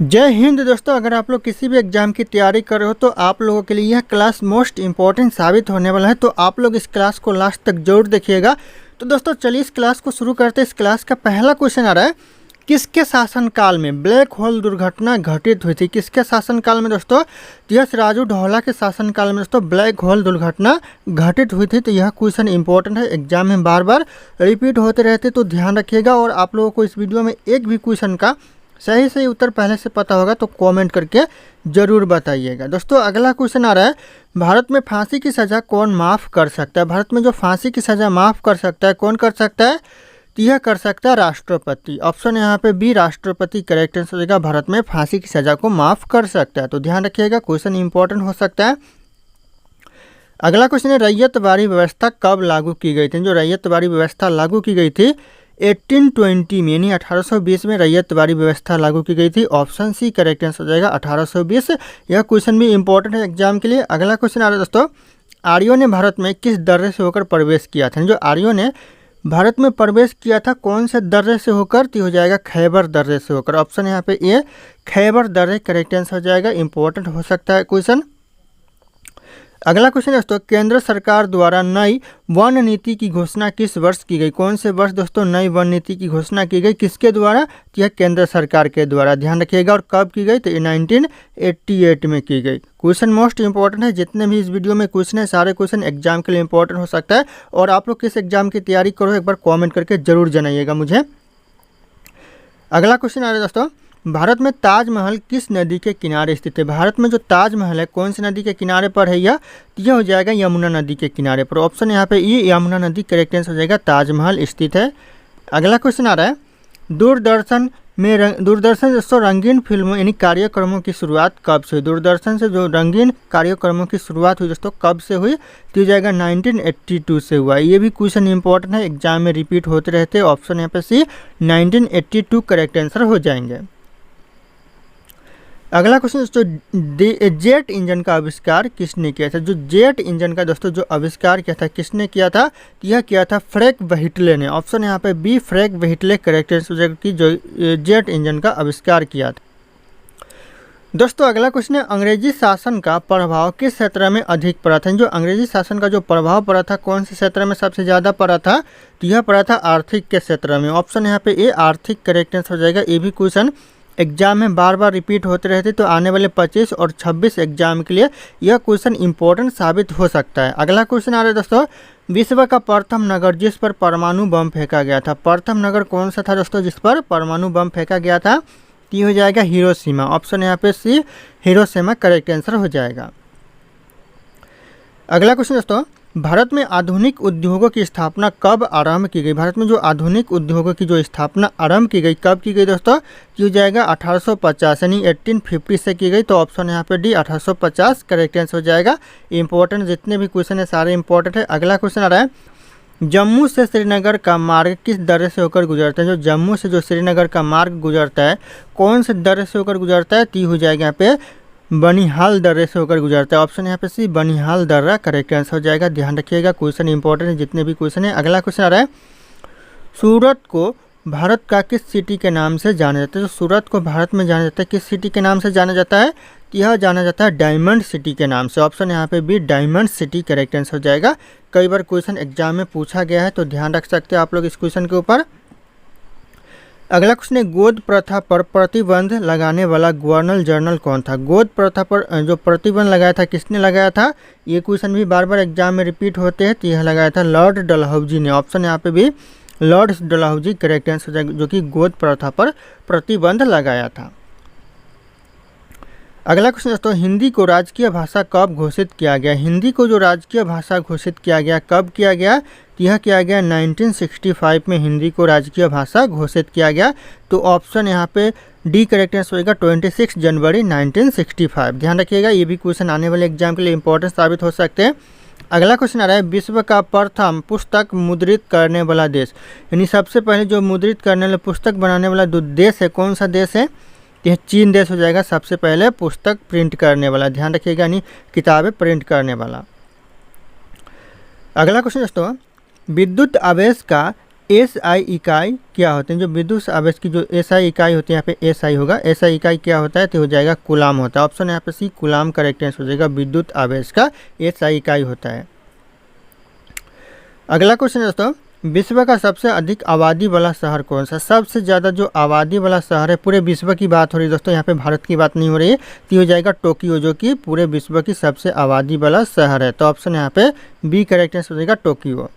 जय हिंद दोस्तों। अगर आप लोग किसी भी एग्ज़ाम की तैयारी कर रहे हो तो आप लोगों के लिए यह क्लास मोस्ट इंपॉर्टेंट साबित होने वाला है, तो आप लोग इस क्लास को लास्ट तक जरूर देखिएगा। तो दोस्तों चलिए इस क्लास को शुरू करते हैं। इस क्लास का पहला क्वेश्चन आ रहा है, किसके शासनकाल में ब्लैक होल दुर्घटना घटित हुई थी? किसके शासनकाल में दोस्तों? यह सिराजू ढौला के शासनकाल में दोस्तों ब्लैक होल दुर्घटना घटित हुई थी। तो यह क्वेश्चन इंपॉर्टेंट है, एग्जाम में बार बार रिपीट होते रहते, तो ध्यान रखिएगा। और आप लोगों को इस वीडियो में एक भी क्वेश्चन का सही उत्तर पहले से पता होगा तो कमेंट करके ज़रूर बताइएगा। दोस्तों अगला क्वेश्चन आ रहा है, भारत में फांसी की सज़ा कौन माफ़ कर सकता है? भारत में जो फांसी की सज़ा माफ़ कर सकता है, कौन कर सकता है? तो यह कर सकता है राष्ट्रपति। ऑप्शन यहाँ पे बी राष्ट्रपति करेक्ट आंसर हो जाएगा। भारत में फांसी की सज़ा को माफ़ कर सकता है, तो ध्यान रखिएगा, क्वेश्चन इंपॉर्टेंट हो सकता है। अगला क्वेश्चन है, रैयतवाड़ी व्यवस्था कब लागू की गई थी? जो रैयतवाड़ी व्यवस्था लागू की गई थी 1820 में, यानी 1820 में रैयतवाड़ी व्यवस्था लागू की गई थी। ऑप्शन सी करेक्ट आंसर हो जाएगा 1820। यह क्वेश्चन भी इंपॉर्टेंट है एग्जाम के लिए। अगला क्वेश्चन आ रहा है दोस्तों, आर्यों ने भारत में किस दर्रे से होकर प्रवेश किया था? जो आर्यों ने भारत में प्रवेश किया था कौन से दर्रे से होकर? तो हो जाएगा खैबर दर्रे से होकर। ऑप्शन यहाँ पे ए खैबर दर्रे करेक्ट आंसर हो जाएगा, इंपॉर्टेंट हो सकता है क्वेश्चन। अगला क्वेश्चन दोस्तों, केंद्र सरकार द्वारा नई वन नीति की घोषणा किस वर्ष की गई? कौन से वर्ष दोस्तों नई वन नीति की घोषणा की गई? किसके द्वारा? तो यह केंद्र सरकार के द्वारा, ध्यान रखिएगा। और कब की गई? तो 1988 में की गई। क्वेश्चन मोस्ट इंपॉर्टेंट है, जितने भी इस वीडियो में क्वेश्चन है सारे क्वेश्चन एग्जाम के लिए इंपॉर्टेंट हो सकता है। और आप लोग किस एग्जाम की तैयारी करो एक बार कॉमेंट करके जरूर जनाइएगा मुझे। अगला क्वेश्चन आ रहा है दोस्तों, भारत में ताजमहल किस नदी के किनारे स्थित है? भारत में जो ताजमहल है कौन सी नदी के किनारे पर है? यह हो जाएगा यमुना नदी के किनारे पर। ऑप्शन यहाँ पे ये यमुना नदी करेक्ट आंसर हो जाएगा, ताजमहल स्थित है। अगला क्वेश्चन आ रहा है, दूरदर्शन दोस्तों रंगीन फिल्मों यानी कार्यक्रमों की शुरुआत कब से हुई? दूरदर्शन से जो रंगीन कार्यक्रमों की शुरुआत हुई दोस्तों कब से हुई? तो हो जाएगा 1982 से हुआ। ये भी क्वेश्चन इंपॉर्टेंट है, एग्जाम में रिपीट होते रहते हैं। ऑप्शन यहाँ पे सी 1982 करेक्ट आंसर हो जाएंगे। अगला क्वेश्चन दोस्तों, जेट इंजन का आविष्कार किसने किया था? जो जेट इंजन का दोस्तों जो आविष्कार किया था किसने किया था? तो यह किया था फ्रैंक व्हिटले ने। ऑप्शन यहाँ पे बी फ्रैंक व्हिटले करेक्ट आंसर की जो जेट इंजन का आविष्कार किया था। दोस्तों अगला क्वेश्चन है, अंग्रेजी शासन का प्रभाव किस क्षेत्र में अधिक पड़ा था? जो अंग्रेजी शासन का जो प्रभाव पड़ा था कौन से क्षेत्र में सबसे ज़्यादा पड़ा था? तो यह पड़ा था आर्थिक के क्षेत्र में। ऑप्शन यहाँ पे ए आर्थिक करेक्ट आंसर हो जाएगा। ये भी क्वेश्चन एग्जाम में बार बार रिपीट होते रहते, तो आने वाले 25 और 26 एग्जाम के लिए यह क्वेश्चन इंपॉर्टेंट साबित हो सकता है। अगला क्वेश्चन आ रहा है दोस्तों, विश्व का प्रथम नगर जिस पर परमाणु बम फेंका गया था, प्रथम नगर कौन सा था दोस्तों जिस पर परमाणु बम फेंका गया था? तो हो जाएगा हिरोशिमा। ऑप्शन यहाँ पे सी हिरोशिमा करेक्ट आंसर हो जाएगा। अगला क्वेश्चन दोस्तों, भारत में आधुनिक उद्योगों की स्थापना कब आरंभ की गई? भारत में जो आधुनिक उद्योगों की जो स्थापना आरंभ की गई कब की गई दोस्तों? हो जाएगा 1850 यानी 1850 से की गई। तो ऑप्शन यहाँ पे डी 1850 करेक्ट आंसर हो जाएगा। इंपॉर्टेंट जितने भी क्वेश्चन है सारे इंपॉर्टेंट है। अगला क्वेश्चन आ रहा है, जम्मू से श्रीनगर का मार्ग किस दर्रे से होकर गुजरता है? जो जम्मू से जो श्रीनगर का मार्ग गुजरता है कौन से दर्रे से होकर गुजरता है? तो हो जाएगा यहाँ पे बनिहाल दर्रे से होकर गुजरता है। ऑप्शन यहाँ पे सी बनिहाल दर्रा करेक्ट आंसर हो जाएगा। ध्यान रखिएगा, क्वेश्चन इंपॉर्टेंट है जितने भी क्वेश्चन है। अगला क्वेश्चन आ रहा है, सूरत को भारत का किस सिटी के नाम से जाना जाता है? जो सूरत को भारत में जाना जाता है किस सिटी के नाम से जाना जाता है? यह जाना जाता है डायमंड सिटी के नाम से। ऑप्शन यहाँ पे भी डायमंड सिटी करेक्ट आंसर हो जाएगा। कई बार क्वेश्चन एग्जाम में पूछा गया है, तो ध्यान रख सकते हैं आप लोग इस क्वेश्चन के ऊपर। अगला क्वेश्चन है, गोद प्रथा पर प्रतिबंध लगाने वाला गवर्नर जनरल कौन था? गोद प्रथा पर जो प्रतिबंध लगाया था किसने लगाया था? ये क्वेश्चन भी बार बार एग्जाम में रिपीट होते हैं, तो यह लगाया था लॉर्ड डलहौजी ने। ऑप्शन यहाँ पे भी लॉर्ड डलहौजी करेक्ट आंसर हो जाएगा, जो कि गोद प्रथा पर प्रतिबंध लगाया था। अगला क्वेश्चन दोस्तों, हिंदी को राजकीय भाषा कब घोषित किया गया? हिंदी को जो राजकीय भाषा घोषित किया गया कब किया गया? तो यह किया गया 1965 में हिंदी को राजकीय भाषा घोषित किया गया। तो ऑप्शन यहाँ पे डी करेक्ट आंसर होगा 26 जनवरी 1965। ध्यान रखिएगा, ये भी क्वेश्चन आने वाले एग्जाम के लिए इंपॉर्टेंट साबित हो सकते हैं। अगला क्वेश्चन आ रहा है, विश्व का प्रथम पुस्तक मुद्रित करने वाला देश, यानी सबसे पहले जो मुद्रित करने वाला पुस्तक बनाने वाला जो देश है कौन सा देश है? यह चीन देश हो जाएगा सबसे पहले पुस्तक प्रिंट करने वाला। ध्यान रखिएगा, यानी किताबें प्रिंट करने वाला। अगला क्वेश्चन दोस्तों, विद्युत आवेश का एसआई इकाई क्या होते हैं? जो विद्युत आवेश की जो एसआई इकाई होती है, यहाँ पे एसआई होगा। एसआई इकाई क्या होता है? तो हो जाएगा कूलाम होता है। ऑप्शन यहाँ पे सी कूलाम करेक्ट आंसर हो जाएगा। विद्युत आवेश का एसआई इकाई होता है। अगला क्वेश्चन दोस्तों, विश्व का सबसे अधिक आबादी वाला शहर कौन सा? सबसे ज़्यादा जो आबादी वाला शहर है, पूरे विश्व की बात हो रही है दोस्तों, यहाँ पे भारत की बात नहीं हो रही है। तो हो जाएगा टोक्यो, जो कि पूरे विश्व की सबसे आबादी वाला शहर है। तो ऑप्शन यहाँ पे बी करेक्ट आंसर हो जाएगा, टोक्यो।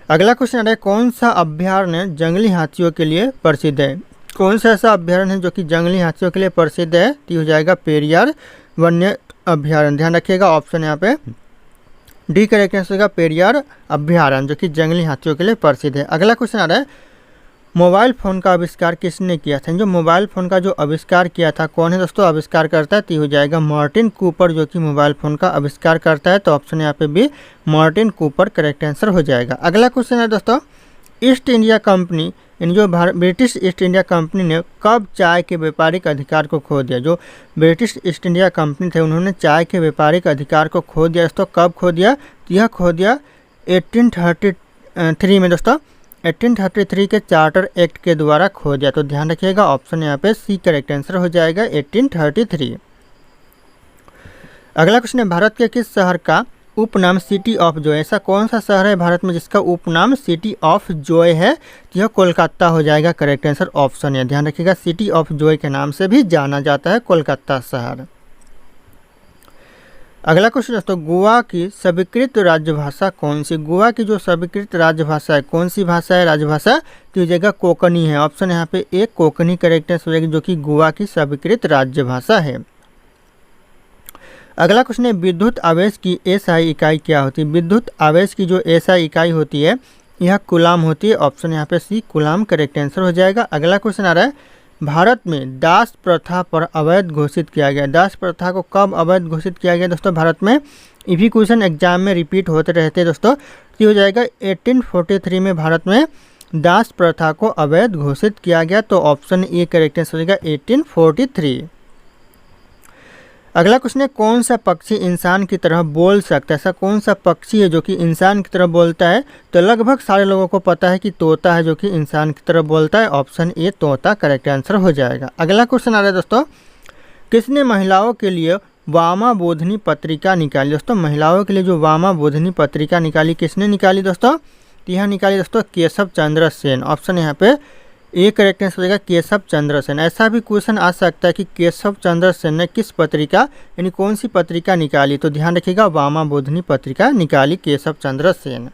अगला क्वेश्चन आ रहा है, कौन सा अभ्यारण्य जंगली हाथियों के लिए प्रसिद्ध है? कौन सा ऐसा अभ्यारण्य है जो कि जंगली हाथियों के लिए प्रसिद्ध है? तो हो जाएगा पेरियार वन्य अभ्यारण्य। ध्यान रखिएगा, ऑप्शन यहाँ पे डी करेक्ट आंसर होगा, पेरियार अभ्यारण्य, जो कि जंगली हाथियों के लिए प्रसिद्ध है। अगला क्वेश्चन आ रहा है, मोबाइल फ़ोन का आविष्कार किसने किया था? जो मोबाइल फ़ोन का जो आविष्कार किया था, कौन है दोस्तों आविष्कार करता है? तो हो जाएगा मार्टिन कूपर, जो कि मोबाइल फ़ोन का आविष्कार करता है। तो ऑप्शन यहाँ पे भी मार्टिन कूपर करेक्ट आंसर हो जाएगा। अगला क्वेश्चन है दोस्तों, ईस्ट इंडिया कंपनी, यानी जो ब्रिटिश ईस्ट इंडिया कंपनी ने कब चाय के व्यापारिक अधिकार को खो दिया? जो ब्रिटिश ईस्ट इंडिया कंपनी थे, उन्होंने चाय के व्यापारिक अधिकार को खो दिया दोस्तों। कब खो दिया? तो यह खो दिया 1833 में दोस्तों। 1833 के चार्टर एक्ट के द्वारा खो दिया। तो ध्यान रखिएगा, ऑप्शन यहाँ पे सी करेक्ट आंसर हो जाएगा, 1833। अगला क्वेश्चन है, भारत के किस शहर का उपनाम सिटी ऑफ जॉय? ऐसा कौन सा शहर है भारत में जिसका उपनाम सिटी ऑफ जॉय है? तो यह कोलकाता हो जाएगा करेक्ट आंसर, ऑप्शन है। ध्यान रखिएगा, सिटी ऑफ जॉय के नाम से भी जाना जाता है कोलकाता शहर। अगला क्वेश्चन दोस्तों, गोवा की स्वीकृत राजभाषा कौन सी? गोवा की जो स्वीकृत राजभाषा है, कौन सी भाषा है राजभाषा? तो ये जगह कोंकणी है। ऑप्शन यहाँ पे एक कोंकणी करेक्ट आंसर हो जाएगी, जो कि गोवा की स्वीकृत राजभाषा है। अगला क्वेश्चन है, विद्युत आवेश की एसआई इकाई क्या होती है? विद्युत आवेश की जो एसआई इकाई होती है, यह कूलाम होती है। ऑप्शन यहाँ पे सी कूलाम करेक्ट आंसर हो जाएगा। अगला क्वेश्चन आ रहा है, भारत में दास प्रथा पर अवैध घोषित किया गया। दास प्रथा को कब अवैध घोषित किया गया दोस्तों भारत में? ये भी क्वेश्चन एग्जाम में रिपीट होते रहते हैं दोस्तों। तो हो जाएगा 1843 में भारत में दास प्रथा को अवैध घोषित किया गया। तो ऑप्शन ए करेक्ट आंसर हो जाएगा, 1843। अगला क्वेश्चन है, कौन सा पक्षी इंसान की तरह बोल सकता है? ऐसा कौन सा पक्षी है जो कि इंसान की तरह बोलता है? तो लगभग सारे लोगों को पता है कि तोता है जो कि इंसान की तरह बोलता है। ऑप्शन ए तोता करेक्ट आंसर हो जाएगा। अगला क्वेश्चन आ रहा है दोस्तों, किसने महिलाओं के लिए वामा बोधनी पत्रिका निकाली? दोस्तों महिलाओं के लिए जो वामा बोधनी पत्रिका निकाली, किसने निकाली दोस्तों? तो यह निकाली दोस्तों केशव चंद्र सेन। ऑप्शन यहाँ पे ए करेक्ट आंसर हो जाएगा, केशव चंद्र सेन। ऐसा भी क्वेश्चन आ सकता है कि केशव चंद्र सेन ने किस पत्रिका, यानी कौन सी पत्रिका निकाली? तो ध्यान रखिएगा, वामा बोधनी पत्रिका निकाली केशव चंद्र सेन।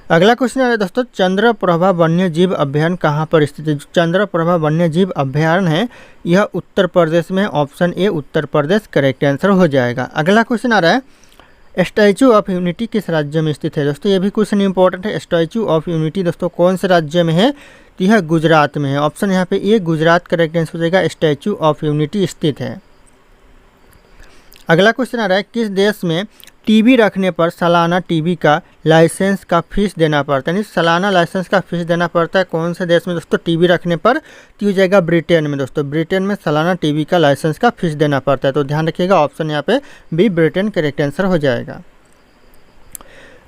अगला क्वेश्चन आ रहा है दोस्तों, चंद्रप्रभा वन्य जीव अभ्यारण्य कहाँ पर स्थित है? चंद्रप्रभा वन्य जीव अभ्यारण्य है, यह उत्तर प्रदेश में। Option A Uttar Pradesh correct answer हो जाएगा। अगला क्वेश्चन आ रहा है, स्टैचू ऑफ यूनिटी किस राज्य में स्थित है? दोस्तों ये भी क्वेश्चन इंपॉर्टेंट है। स्टैचू ऑफ यूनिटी दोस्तों कौन से राज्य में है? तो यह गुजरात में है। ऑप्शन यहाँ पे ए गुजरात करेक्ट आंसर हो जाएगा, स्टैचू ऑफ यूनिटी स्थित है। अगला क्वेश्चन आ रहा है, किस देश में टीवी रखने पर सालाना टीवी का लाइसेंस का फीस देना पड़ता है? यानी सालाना लाइसेंस का फीस देना पड़ता है कौन से देश में दोस्तों टीवी रखने पर? तो हो जाएगा ब्रिटेन में दोस्तों। ब्रिटेन में सालाना टीवी का लाइसेंस का फीस देना पड़ता है। तो ध्यान रखिएगा, ऑप्शन यहाँ पे बी ब्रिटेन करेक्ट आंसर हो जाएगा।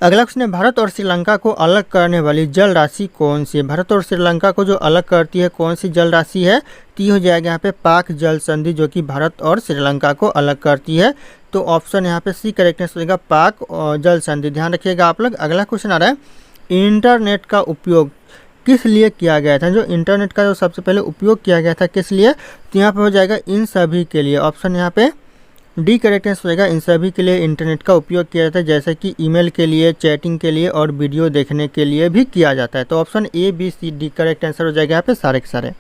अगला क्वेश्चन है, भारत और श्रीलंका को अलग करने वाली जल राशि कौन सी है? भारत और श्रीलंका को जो अलग करती है कौन सी जल राशि है? तो हो जाएगा यहाँ पे पाक जल संधि, जो कि भारत और श्रीलंका को अलग करती है। तो ऑप्शन यहाँ पे सी करेक्ट आंसर हो जाएगा, पाक और जल संधि। ध्यान रखिएगा आप लोग। अगला क्वेश्चन आ रहा है, इंटरनेट का उपयोग किस लिए किया गया था? जो इंटरनेट का जो सबसे पहले उपयोग किया गया था किस लिए? तो यहाँ पे हो जाएगा इन सभी के लिए। ऑप्शन यहाँ पे डी करेक्ट आंसर होगा, इन सभी के लिए इंटरनेट का उपयोग किया जाता है, जैसे कि ईमेल के लिए, चैटिंग के लिए और वीडियो देखने के लिए भी किया जाता है। तो option A B C D correct answer हो जाएगा यहाँ पे सारे के सारे।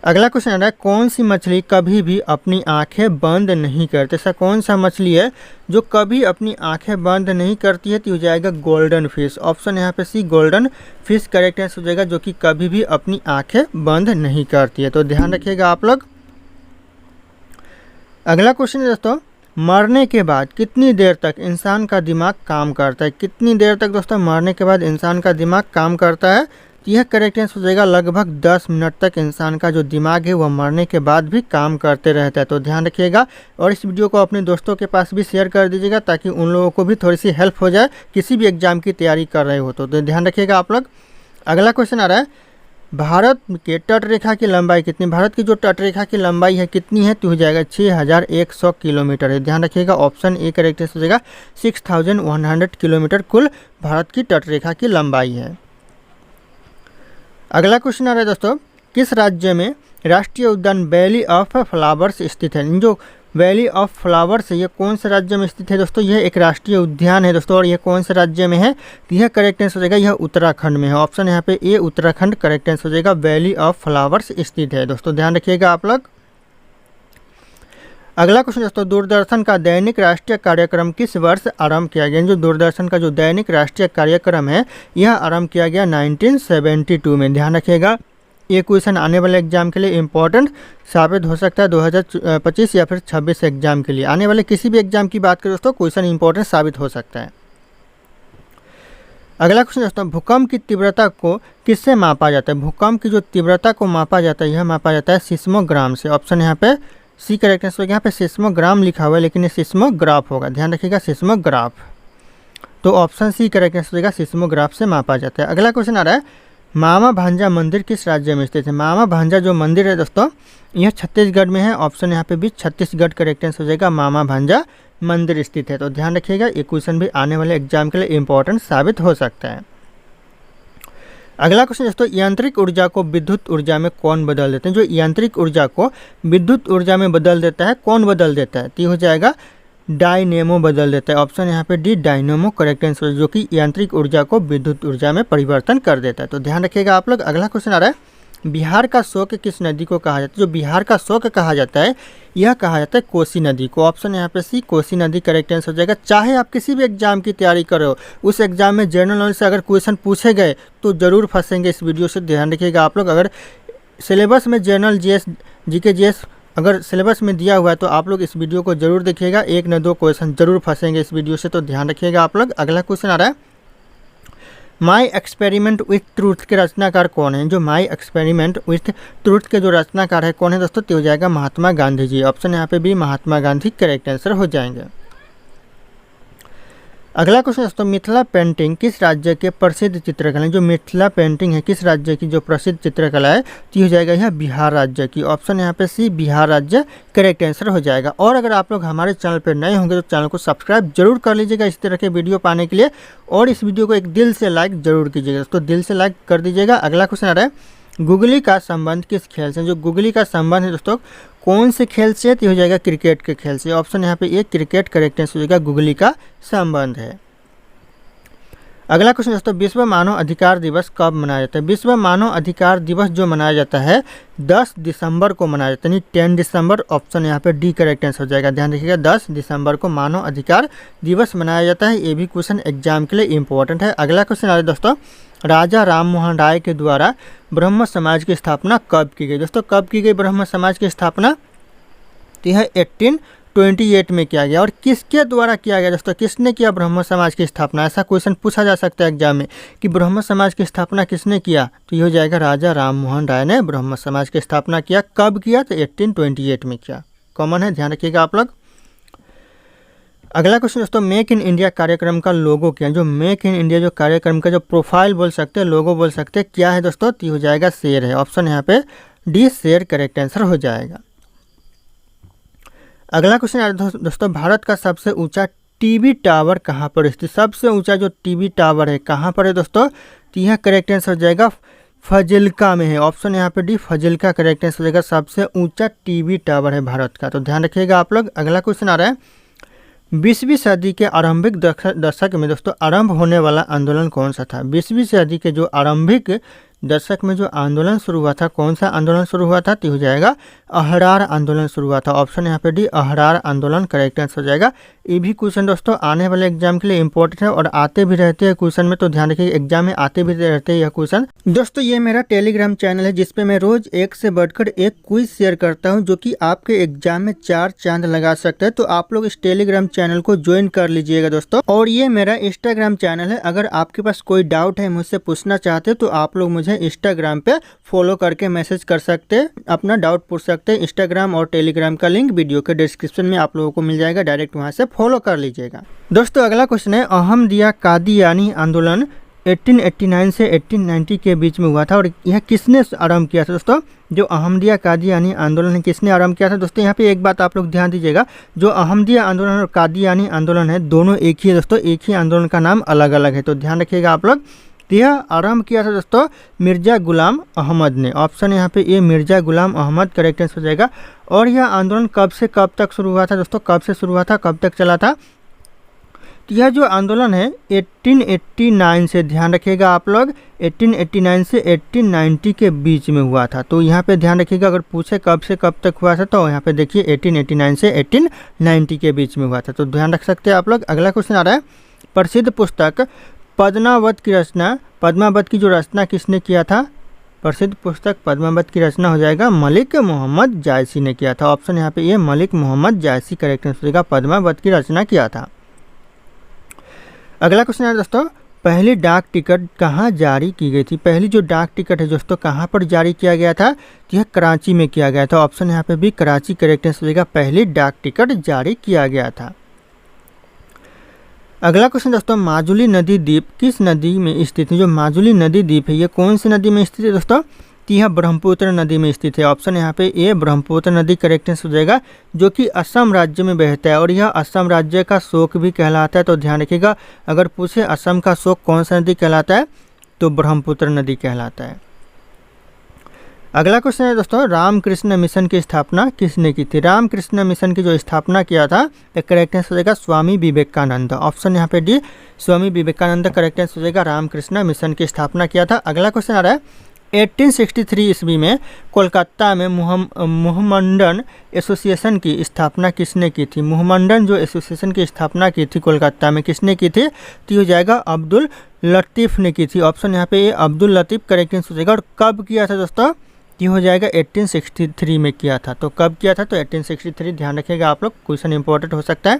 अगला क्वेश्चन आ रहा है, कौन सी मछली कभी भी अपनी आंखें बंद नहीं करती? ऐसा कौन सा मछली है जो कभी अपनी आंखें बंद नहीं करती है? तो हो जाएगा गोल्डन फिश। ऑप्शन यहाँ पे सी गोल्डन फिश करेक्ट आंसर हो जाएगा, जो कि कभी भी अपनी आंखें बंद नहीं करती है। तो ध्यान रखिएगा आप लोग। अगला क्वेश्चन है दोस्तों, मरने के बाद कितनी देर तक इंसान का दिमाग काम करता है? कितनी देर तक दोस्तों मरने के बाद इंसान का दिमाग काम करता है? तो यह करेक्ट आंसर हो जाएगा लगभग 10 मिनट तक इंसान का जो दिमाग है वह मरने के बाद भी काम करते रहता है। तो ध्यान रखिएगा और इस वीडियो को अपने दोस्तों के पास भी शेयर कर दीजिएगा ताकि उन लोगों को भी थोड़ी सी हेल्प हो जाए किसी भी एग्जाम की तैयारी कर रहे हो तो ध्यान रखिएगा आप लोग। अगला क्वेश्चन आ रहा है, भारत के तट रेखा की लंबाई कितनी? भारत की जो तट रेखा की लंबाई है कितनी है? तो हो जाएगा 6100 किलोमीटर है। ध्यान रखिएगा ऑप्शन ए करेक्ट हो जाएगा 6100 किलोमीटर कुल भारत की तट रेखा की लंबाई है। अगला क्वेश्चन आ रहा है दोस्तों, किस राज्य में राष्ट्रीय उद्यान वैली ऑफ फ्लावर्स स्थित है? जो वैली ऑफ फ्लावर्स है ये कौन से राज्य में स्थित है दोस्तों? यह एक राष्ट्रीय उद्यान है दोस्तों और यह कौन से राज्य में है? तो यह करेक्ट आंसर हो जाएगा यह उत्तराखंड में है। ऑप्शन यहाँ पे ए उत्तराखंड करेक्ट आंसर हो जाएगा, वैली ऑफ फ्लावर्स स्थित है दोस्तों, ध्यान रखिएगा आप लोग। अगला क्वेश्चन दोस्तों, दूरदर्शन का दैनिक राष्ट्रीय कार्यक्रम किस वर्ष आरंभ किया गया? जो दूरदर्शन का जो दैनिक राष्ट्रीय कार्यक्रम है यह आरंभ किया गया 1972 में। ध्यान रखिएगा ये क्वेश्चन आने वाले एग्जाम के लिए इम्पोर्टेंट साबित हो सकता है 2025 या फिर 26 एग्जाम के लिए। आने वाले किसी भी एग्जाम की बात करें दोस्तों क्वेश्चन इंपॉर्टेंट साबित हो सकता है। अगला क्वेश्चन दोस्तों, भूकंप की तीव्रता को किससे मापा जाता है? भूकंप की जो तीव्रता को मापा जाता है यह मापा जाता है सिस्मोग्राम से। ऑप्शन यहाँ पे सी करेक्ट आंसर, यहाँ पे सिस्मोग्राम लिखा हुआ है लेकिन ये सिस्मोग्राफ होगा, ध्यान रखिएगा सिस्मोग्राफ। तो ऑप्शन सी करेक्ट आंसर होगा, सिस्मोग्राफ से मापा जाता है। अगला क्वेश्चन आ रहा है, मामा भांजा मंदिर किस राज्य में स्थित है? मामा भांजा जो मंदिर है दोस्तों यह छत्तीसगढ़ में है। ऑप्शन यहाँ पे भी छत्तीसगढ़ करेक्ट आंसर हो जाएगा, मामा भांजा मंदिर स्थित है। तो ध्यान रखिएगा ये क्वेश्चन भी आने वाले एग्जाम के लिए इंपॉर्टेंट साबित हो सकता है। अगला क्वेश्चन दोस्तों, यांत्रिक ऊर्जा को विद्युत ऊर्जा में कौन बदल देते हैं? जो यांत्रिक ऊर्जा को विद्युत ऊर्जा में बदल देता है कौन बदल देता है? तो हो जाएगा डायनेमो बदल देता है। ऑप्शन यहाँ पे डी डायनेमो करेक्ट आंसर, जो कि यांत्रिक ऊर्जा को विद्युत ऊर्जा में परिवर्तन कर देता है। तो ध्यान रखिएगा आप लोग। अगला क्वेश्चन आ रहा है, बिहार का शोक किस नदी को कहा जाता है? जो बिहार का शोक कहा जाता है यह कहा जाता है कोसी नदी को। ऑप्शन यहाँ पे सी कोसी नदी करेक्ट आंसर हो जाएगा। चाहे आप किसी भी एग्जाम की तैयारी करो उस एग्जाम में जनरल नॉलेज से अगर क्वेश्चन पूछे गए तो जरूर फंसेंगे इस वीडियो से, ध्यान रखिएगा आप लोग। अगर सिलेबस में जनरल जीएस जीके जीएस अगर सिलेबस में दिया हुआ है तो आप लोग इस वीडियो को जरूर देखिएगा, एक न दो क्वेश्चन जरूर फंसेंगे इस वीडियो से, तो ध्यान रखिएगा आप लोग। अगला क्वेश्चन आ रहा है, माई एक्सपेरिमेंट विथ ट्रूथ के रचनाकार कौन है? जो माई एक्सपेरिमेंट विथ ट्रूथ के जो रचनाकार है कौन है दोस्तों? तो हो जाएगा महात्मा गांधी जी। ऑप्शन यहाँ पे भी महात्मा गांधी करेक्ट आंसर हो जाएंगे। अगला क्वेश्चन दोस्तों, मिथिला पेंटिंग किस राज्य के प्रसिद्ध चित्रकला है? जो मिथिला पेंटिंग है किस राज्य की जो प्रसिद्ध चित्रकला है? तो हो जाएगा यह बिहार राज्य की। ऑप्शन यहाँ पे सी बिहार राज्य करेक्ट आंसर हो जाएगा। और अगर आप लोग हमारे चैनल पर नए होंगे तो चैनल को सब्सक्राइब जरूर कर लीजिएगा इस तरह के वीडियो पाने के लिए, और इस वीडियो को एक दिल से लाइक जरूर कीजिएगा दोस्तों, दिल से लाइक कर दीजिएगा। अगला क्वेश्चन आ रहा है, गुगली का संबंध किस खेल से? जो गुगली का संबंध है दोस्तों कौन से खेल से? तो हो जाएगा क्रिकेट के खेल से। ऑप्शन यहाँ पे एक क्रिकेट करेक्ट आंसर हो जाएगा, गुगली का संबंध है। अगला क्वेश्चन दोस्तों, विश्व मानव अधिकार दिवस कब मनाया जाता है? विश्व मानव अधिकार दिवस जो मनाया जाता है 10 दिसंबर को मनाया जाता है, यानी 10 दिसंबर। ऑप्शन यहाँ पे डी करेक्ट आंसर हो जाएगा, ध्यान रखिएगा 10 दिसंबर को मानव अधिकार दिवस मनाया जाता है। ये भी क्वेश्चन एग्जाम के लिए इंपॉर्टेंट है। अगला क्वेश्चन आ रहा है दोस्तों, राजा राम मोहन राय के द्वारा ब्रह्म समाज की स्थापना कब की गई? दोस्तों कब की गई ब्रह्म समाज की स्थापना? तो यह 1828 में किया गया। और किसके द्वारा किया गया दोस्तों? किसने किया ब्रह्म समाज की स्थापना? ऐसा क्वेश्चन पूछा जा सकता है एग्जाम में कि ब्रह्म समाज की स्थापना किसने किया? तो ये हो जाएगा राजा राम मोहन राय ने ब्रह्म समाज की स्थापना किया। कब किया? तो 1828 में किया। कॉमन है, ध्यान रखिएगा आप लोग। अगला क्वेश्चन दोस्तों, मेक इन इंडिया कार्यक्रम का लोगो क्या है? जो मेक इन इंडिया जो कार्यक्रम का जो प्रोफाइल बोल सकते हैं, लोगो बोल सकते हैं, क्या है दोस्तों? तो हो जाएगा शेर है। ऑप्शन यहाँ पे डी शेर करेक्ट आंसर हो जाएगा। अगला क्वेश्चन आ रहा है दोस्तों, भारत का सबसे ऊंचा टीवी टावर कहाँ पर स्थित? सबसे ऊंचा जो टीवी टावर है कहाँ पर है दोस्तों? तो यह करेक्ट आंसर हो जाएगा फजिल्का में है। ऑप्शन यहाँ पे डी फजिल्का करेक्ट आंसर हो जाएगा, सबसे ऊंचा टीवी टावर है भारत का। तो ध्यान रखिएगा आप लोग। अगला क्वेश्चन आ रहा है, 20वीं सदी के आरंभिक दशक में दोस्तों आरंभ होने वाला आंदोलन कौन सा था? 20वीं सदी के जो आरंभिक दशक में जो आंदोलन शुरू हुआ था, कौन सा आंदोलन शुरू हुआ था? तो हो जाएगा अहरार आंदोलन शुरू हुआ था। ऑप्शन यहाँ पे डी अहरार आंदोलन करेक्ट आंसर हो जाएगा। ये भी क्वेश्चन दोस्तों आने वाले एग्जाम के लिए इंपॉर्टेंट है और आते भी रहते हैं क्वेश्चन में, तो ध्यान रखिए एग्जाम में आते भी रहते हैं यह क्वेश्चन। दोस्तों ये मेरा टेलीग्राम चैनल है जिसपे मैं रोज एक से बढ़कर एक क्विज शेयर करता हूँ जो कि आपके एग्जाम में 4 चांद लगा सकता है। तो आप लोग इस टेलीग्राम चैनल को ज्वाइन कर लीजिएगा दोस्तों। और ये मेरा इंस्टाग्राम चैनल है, अगर आपके पास कोई डाउट है मुझसे पूछना चाहते हो तो आप लोग मुझे मुझे इंस्टाग्राम पे फॉलो करके मैसेज कर सकते हैं, अपना डाउट पूछ सकते हैं। इंस्टाग्राम और टेलीग्राम का लिंक वीडियो के डिस्क्रिप्शन में आप लोगों को मिल जाएगा, डायरेक्ट वहाँ से फॉलो कर लीजिएगा। दोस्तों अगला क्वेश्चन है, अहमदिया कादियानी आंदोलन 1889 से 1890 के बीच में हुआ था और यह किसने आरंभ किया था। दोस्तों जो अहमदिया कादियानी आंदोलन है किसने आरंभ किया था। दोस्तों यहाँ पे एक बात आप लोग ध्यान दीजिएगा, जो अहमदिया आंदोलन और कादियानी आंदोलन है दोनों एक ही है दोस्तों, एक ही आंदोलन का नाम अलग अलग है, तो ध्यान रखिएगा आप लोग। यह आरंभ किया था दोस्तों मिर्ज़ा गुलाम अहमद ने। ऑप्शन यहाँ पे ए मिर्ज़ा गुलाम अहमद करेक्ट आंसर हो जाएगा। और यह आंदोलन कब से कब तक शुरू हुआ था दोस्तों, कब से शुरू हुआ था, कब तक चला था। तो यह जो आंदोलन है 1889 से, ध्यान रखिएगा आप लोग, 1889 से 1890 के बीच में हुआ था। तो यहाँ पे ध्यान रखिएगा, अगर पूछे कब से कब तक हुआ था तो यहाँ पे देखिए 1889 से 1890 के बीच में हुआ था, तो ध्यान रख सकते हैं आप लोग। अगला क्वेश्चन आ रहा है, प्रसिद्ध पुस्तक पद्मावत की रचना, पद्मावत की जो रचना किसने किया था। प्रसिद्ध पुस्तक पद्मावत की रचना हो जाएगा मलिक मोहम्मद जायसी ने किया था। ऑप्शन यहाँ पे ये मलिक मोहम्मद जायसी करेक्ट आंसर हो जाएगा, पद्मावत की रचना किया था। अगला क्वेश्चन है दोस्तों, पहली डाक टिकट कहाँ जारी की गई थी। पहली जो डाक टिकट है दोस्तों कहाँ पर जारी किया गया था, तो यह कराची में किया गया था। ऑप्शन यहाँ पे भी कराची करेक्ट आंसर हो जाएगा, पहली डाक टिकट जारी किया गया था। अगला क्वेश्चन दोस्तों, माजुली नदी द्वीप किस नदी में स्थित है। जो माजुली नदी द्वीप है ये कौन सी नदी में स्थित है दोस्तों, तो यह ब्रह्मपुत्र नदी में स्थित है। ऑप्शन यहाँ पे ए ब्रह्मपुत्र नदी करेक्ट आंसर हो जाएगा, जो कि असम राज्य में बहता है और यह असम राज्य का शोक भी कहलाता है। तो ध्यान रखिएगा, अगर पूछे असम का शोक कौन सा नदी कहलाता है तो ब्रह्मपुत्र नदी कहलाता है। अगला क्वेश्चन है दोस्तों, रामकृष्ण मिशन की स्थापना किसने की थी। रामकृष्ण मिशन की जो स्थापना किया था करेक्ट आंसर हो जाएगा स्वामी विवेकानंद। ऑप्शन यहाँ पे D Swami Vivekananda correct answer हो जाएगा, रामकृष्ण मिशन की स्थापना किया था। अगला क्वेश्चन आ रहा है, 1863 ईस्वी में कोलकाता में मोहम्मडन एसोसिएशन की स्थापना किसने की थी। मोहम्मडन जो एसोसिएशन की स्थापना की थी कोलकाता में किसने की थी, तो हो जाएगा अब्दुल लतीफ़ ने की थी। ऑप्शन यहाँ पे ये अब्दुल लतीफ़ करेक्ट आंसर हो जाएगा। और कब किया था दोस्तों, ये हो जाएगा 1863 में किया था। तो कब किया था, तो 1863, ध्यान रखिएगा आप लोग, क्वेश्चन इंपॉर्टेंट हो सकता है।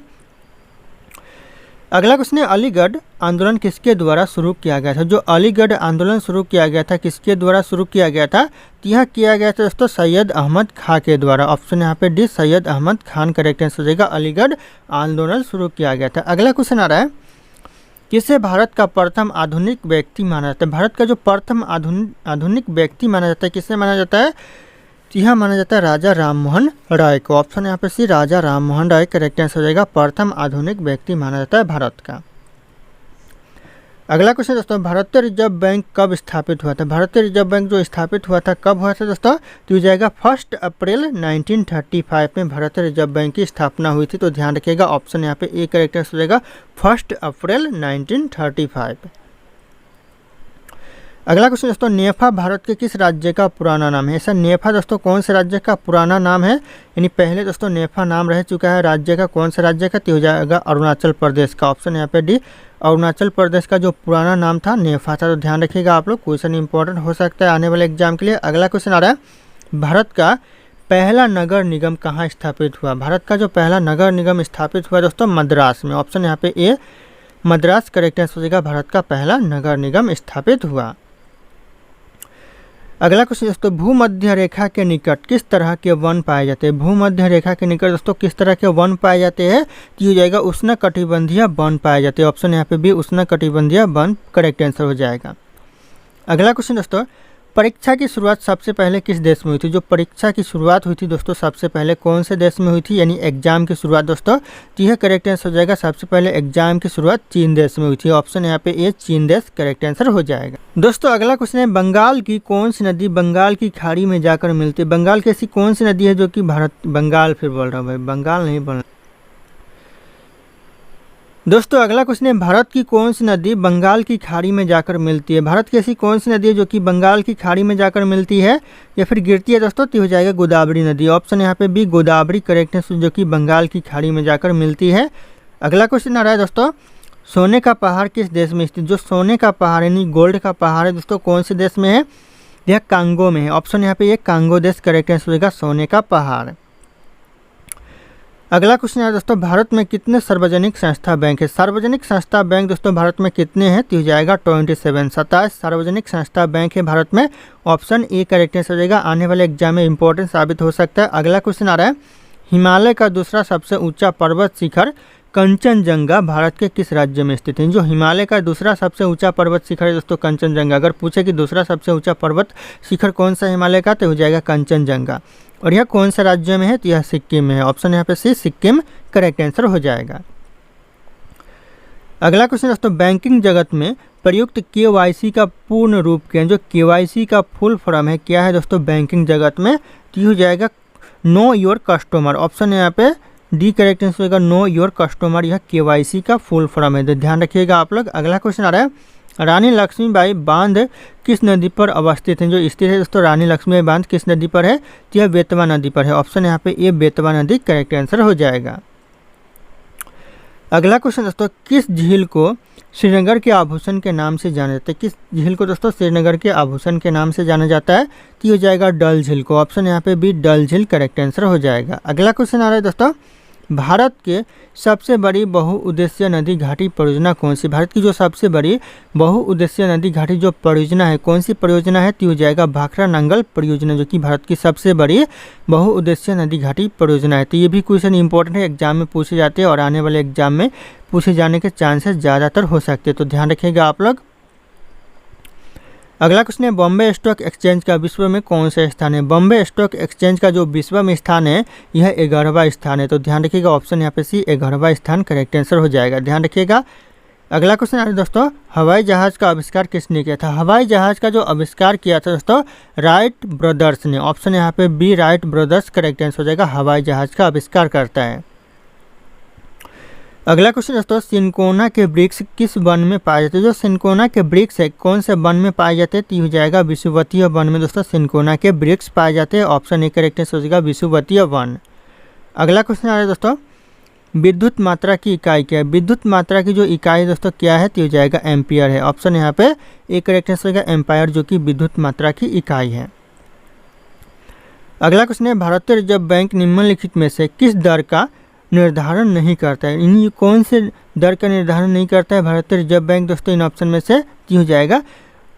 अगला क्वेश्चन है, अलीगढ़ आंदोलन किसके द्वारा शुरू किया गया था। जो अलीगढ़ आंदोलन शुरू किया गया था किसके द्वारा शुरू किया गया था, तो यह किया गया था दोस्तों सैयद अहमद खां के द्वारा। ऑप्शन यहाँ पे D Syed Ahmed Khan correct answer हो जाएगा, अलीगढ़ आंदोलन शुरू किया गया था। अगला क्वेश्चन आ रहा है, किसे भारत का प्रथम आधुनिक व्यक्ति माना जाता है। भारत का जो प्रथम आधुनिक व्यक्ति माना जाता है किसे माना जाता है, तो यह माना जाता है राजा राममोहन राय को। ऑप्शन यहाँ पे सी राजा राममोहन राय करेक्ट आंसर हो जाएगा, प्रथम आधुनिक व्यक्ति माना जाता है भारत का। अगला क्वेश्चन दोस्तों, भारतीय रिजर्व बैंक कब स्थापित हुआ था। भारतीय रिजर्व बैंक जो स्थापित हुआ था कब हुआ था दोस्तों, तो हो जाएगा 1 अप्रैल 1935 में भारतीय रिजर्व बैंक की स्थापना हुई थी। तो ध्यान रखिएगा, ऑप्शन यहाँ पे ए करेक्ट आंसर हो जाएगा, 1 अप्रैल 1935। अगला क्वेश्चन दोस्तों, नेफा भारत के किस राज्य का पुराना नाम है। ऐसा नेफा दोस्तों कौन से राज्य का पुराना नाम है, यानी पहले दोस्तों नेफा नाम रह चुका है राज्य का, कौन से राज्य का, तो हो जाएगा अरुणाचल प्रदेश का। ऑप्शन यहाँ पे डी अरुणाचल प्रदेश का जो पुराना नाम था नेफा था। तो ध्यान रखिएगा आप लोग, क्वेश्चन इंपॉर्टेंट हो सकता है आने वाले एग्जाम के लिए। अगला क्वेश्चन आ रहा है, भारत का पहला नगर निगम कहाँ स्थापित हुआ। भारत का जो पहला नगर निगम स्थापित हुआ दोस्तों मद्रास में। ऑप्शन यहाँ पे ए मद्रास करेक्ट आंसर हो जाएगा, भारत का पहला नगर निगम स्थापित हुआ। अगला क्वेश्चन दोस्तों, भूमध्य रेखा के निकट किस तरह के वन पाए जाते हैं। भूमध्य रेखा के निकट दोस्तों किस तरह के वन पाए जाते हैं, तो हो जाएगा उष्णकटिबंधीय वन पाए जाते हैं। ऑप्शन यहाँ पे भी उष्णकटिबंधीय वन करेक्ट आंसर हो जाएगा। अगला क्वेश्चन दोस्तों, परीक्षा की शुरुआत सबसे पहले किस देश में हुई थी। जो परीक्षा की शुरुआत हुई थी दोस्तों सबसे पहले कौन से देश में हुई थी, यानी एग्जाम की शुरुआत दोस्तों, तो यह करेक्ट आंसर हो जाएगा, सबसे पहले एग्जाम की शुरुआत चीन देश में हुई थी। ऑप्शन यहाँ पे ए चीन देश करेक्ट आंसर हो जाएगा। दोस्तों अगला क्वेश्चन है, बंगाल की कौन सी नदी बंगाल की खाड़ी में जाकर मिलती है। बंगाल की ऐसी कौन सी नदी है जो कि बंगाल, फिर बोल रहा हूँ भाई, बंगाल नहीं बोल। दोस्तों अगला क्वेश्चन है, भारत की कौन सी नदी बंगाल की खाड़ी में जाकर मिलती है। भारत की ऐसी कौन सी नदी है जो कि बंगाल की खाड़ी में जाकर मिलती है या फिर गिरती है दोस्तों, तो हो जाएगा गोदावरी नदी। ऑप्शन यहाँ पे भी गोदावरी करेक्ट है, जो कि बंगाल की खाड़ी में जाकर मिलती है। अगला क्वेश्चन आ रहा है दोस्तों, सोने का पहाड़ किस देश में स्थित। जो सोने का पहाड़ यानी गोल्ड का पहाड़ है दोस्तों कौन से देश में है, यह कांगो में है। ऑप्शन यहाँ पे ये कांगो देश करेक्ट आंसर हो जाएगा, सोने का पहाड़। अगला क्वेश्चन है दोस्तों, भारत में कितने सार्वजनिक संस्था बैंक है? सार्वजनिक संस्था बैंक दोस्तों भारत में कितने हैं? तो हो जाएगा 27, 27 सार्वजनिक संस्था बैंक है भारत में। ऑप्शन ए करेक्ट आंसर हो जाएगा। आने वाले एग्जाम में इंपॉर्टेंट साबित हो सकता है। अगला क्वेश्चन आ रहा है, हिमालय का दूसरा सबसे ऊंचा पर्वत शिखर कंचनजंगा भारत के किस राज्य में स्थित है? जो हिमालय का दूसरा सबसे ऊंचा पर्वत शिखर है दोस्तों कंचनजंगा। अगर पूछे कि दूसरा सबसे ऊंचा पर्वत शिखर कौन सा हिमालय का, तो हो जाएगा कंचनजंगा। और यह कौन सा राज्य में है? तो यह सिक्किम में है। ऑप्शन यहाँ पे सी सिक्किम करेक्ट आंसर हो जाएगा। अगला क्वेश्चन दोस्तों, बैंकिंग जगत में प्रयुक्त KYC का पूर्ण रूप क्या है? जो KYC का फुल फॉर्म है क्या है दोस्तों बैंकिंग जगत में? तो हो जाएगा नो योर कस्टमर। ऑप्शन यहाँ पे डी करेक्ट आंसर होगा, नो योर कस्टमर। यह KYC का फुल फॉर्म है, तो ध्यान रखिएगा आप लोग। अगला क्वेश्चन आ रहा है, रानी लक्ष्मीबाई बांध किस नदी पर अवस्थित है? जो स्थित है दोस्तों रानी लक्ष्मीबाई बांध किस नदी पर है? तो यह बेतवा नदी पर है। ऑप्शन यहाँ पे ए बेतवा नदी करेक्ट आंसर हो जाएगा। अगला क्वेश्चन दोस्तों, किस झील को श्रीनगर के आभूषण के नाम से जाना जाता है? किस झील को दोस्तों श्रीनगर के आभूषण के नाम से जाना जाता है? तो हो जाएगा डल झील को। ऑप्शन यहाँ पे बी डल झील करेक्ट आंसर हो जाएगा। अगला क्वेश्चन आ रहा है दोस्तों, भारत के सबसे बड़ी बहुउद्देशीय नदी घाटी परियोजना कौन सी? भारत की जो सबसे बड़ी बहुउद्देशीय नदी घाटी जो परियोजना है कौन सी परियोजना है? तो हो जाएगा भाखरा नंगल परियोजना, जो कि भारत की सबसे बड़ी बहुउद्देशीय नदी घाटी परियोजना है। तो ये भी क्वेश्चन इंपॉर्टेंट है, एग्जाम में पूछे जाते हैं और आने वाले एग्जाम में पूछे जाने के चांसेस ज़्यादातर हो सकते हैं, तो ध्यान रखिएगा आप लोग। अगला क्वेश्चन है, बॉम्बे स्टॉक एक्सचेंज का विश्व में कौन सा स्थान है? बॉम्बे स्टॉक एक्सचेंज का जो विश्व में स्थान है यह 11वां स्थान है, तो ध्यान रखिएगा। ऑप्शन यहाँ पे सी 11वां स्थान करेक्ट आंसर हो जाएगा, ध्यान रखिएगा। अगला क्वेश्चन आ रहा है दोस्तों, हवाई जहाज़ का आविष्कार किसने किया था? हवाई जहाज़ का जो आविष्कार किया था दोस्तों राइट ब्रदर्स ने। ऑप्शन यहाँ पे B Wright brothers correct answer हो जाएगा, हवाई जहाज़ का आविष्कार करता है। अगला क्वेश्चन दोस्तों, सिनकोना के वृक्ष किस वन में पाए जाते हैं? जो सिनकोना के वृक्ष है कौन से वन में पाए जाते हैं? तो हो जाएगा विषुवतीय वन में दोस्तों सिनकोना के वृक्ष पाए जाते हैं। ऑप्शन ए करेक्ट आंसर हो जाएगा विषुवतीय वन। अगला क्वेश्चन आ रहा है दोस्तों, विद्युत मात्रा की इकाई क्या है? विद्युत मात्रा की जो इकाई दोस्तों क्या है? तो हो जाएगा एम्पियर है। ऑप्शन यहाँ पे ए करेक्ट आंसर होगा एम्पायर, जो कि विद्युत मात्रा की इकाई है। अगला क्वेश्चन है, भारतीय रिजर्व बैंक निम्नलिखित में से किस दर का निर्धारण नहीं करता है? इन कौन से दर का निर्धारण नहीं करता है भारतीय रिजर्व बैंक दोस्तों? इन ऑप्शन में से हो जाएगा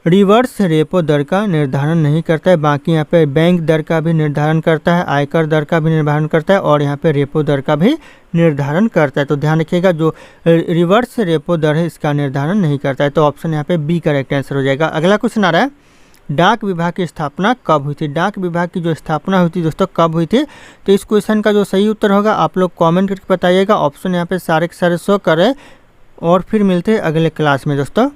रिवर्स रेपो दर का निर्धारण नहीं करता है। बाकी यहाँ पे बैंक दर का भी निर्धारण करता है, आयकर दर का भी निर्धारण करता है और यहाँ पे रेपो दर का भी निर्धारण करता है। तो ध्यान रखिएगा, जो रिवर्स रेपो दर है इसका निर्धारण नहीं करता है, तो ऑप्शन यहाँ पे बी करेक्ट आंसर हो जाएगा। अगला क्वेश्चन आ रहा है, डाक विभाग की स्थापना कब हुई थी? डाक विभाग की जो स्थापना हुई थी दोस्तों कब हुई थी? तो इस क्वेश्चन का जो सही उत्तर होगा आप लोग कमेंट करके बताइएगा। ऑप्शन यहाँ पे सारे के सारे शो करें और फिर मिलते हैं अगले क्लास में दोस्तों।